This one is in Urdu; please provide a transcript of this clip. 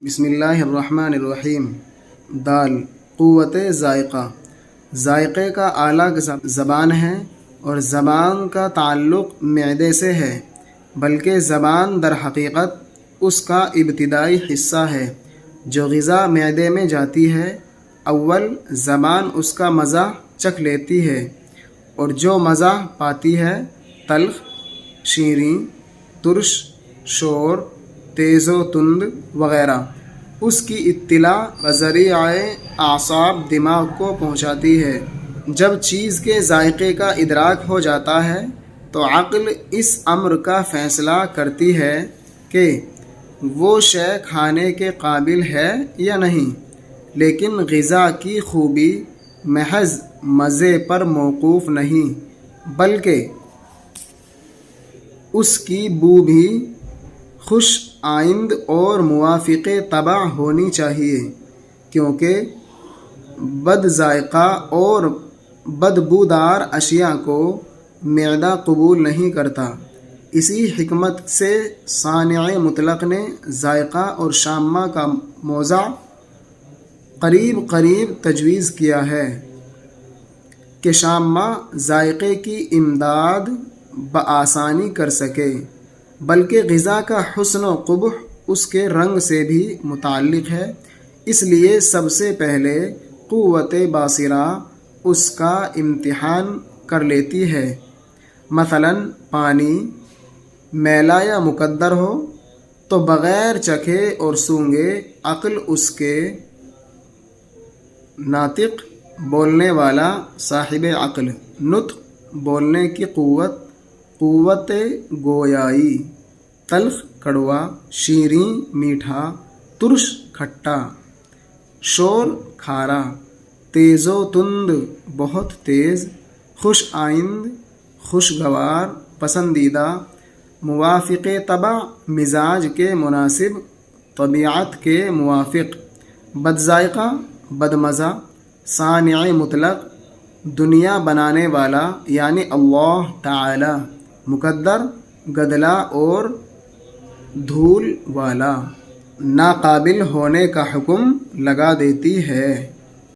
بسم اللہ الرحمن الرحیم۔ دال قوت ذائقہ، ذائقے کا اعلیٰ زبان ہے اور زبان کا تعلق معدے سے ہے، بلکہ زبان در حقیقت اس کا ابتدائی حصہ ہے جو غذا معدے میں جاتی ہے۔ اول زبان اس کا مزہ چکھ لیتی ہے اور جو مزہ پاتی ہے تلخ، شیریں، ترش، شور، تیز و تند وغیرہ، اس کی اطلاع بذریعہ اعصاب دماغ کو پہنچاتی ہے۔ جب چیز کے ذائقے کا ادراک ہو جاتا ہے تو عقل اس امر کا فیصلہ کرتی ہے کہ وہ شے کھانے کے قابل ہے یا نہیں، لیکن غذا کی خوبی محض مزے پر موقوف نہیں، بلکہ اس کی بو بھی خوش آئند اور موافق طبع ہونی چاہیے، کیونکہ بد ذائقہ اور بدبودار اشیاء کو معدہ قبول نہیں کرتا۔ اسی حکمت سے صانع مطلق نے ذائقہ اور شامہ کا موضع قریب قریب تجویز کیا ہے کہ شامہ ذائقے کی امداد بآسانی کر سکے، بلکہ غذا کا حسن و قبح اس کے رنگ سے بھی متعلق ہے، اس لیے سب سے پہلے قوت باصرہ اس کا امتحان کر لیتی ہے۔ مثلا پانی میلا یا مقدر ہو تو بغیر چکھے اور سونگے عقل اس کے ناطق بولنے والا صاحب عقل، نطق بولنے کی قوت گویائی، تلخ کڑوا، شیریں میٹھا، ترش کھٹا، شور کھارا، تیز و تند بہت تیز، خوش آئند خوشگوار، پسندیدہ، موافق طبع مزاج کے مناسب، طبیعت کے موافق، بد ذائقہ بد مزہ، صانع مطلق دنیا بنانے والا یعنی اللہ تعالی، مقدر گدلا اور دھول والا، ناقابل ہونے کا حکم لگا دیتی ہے۔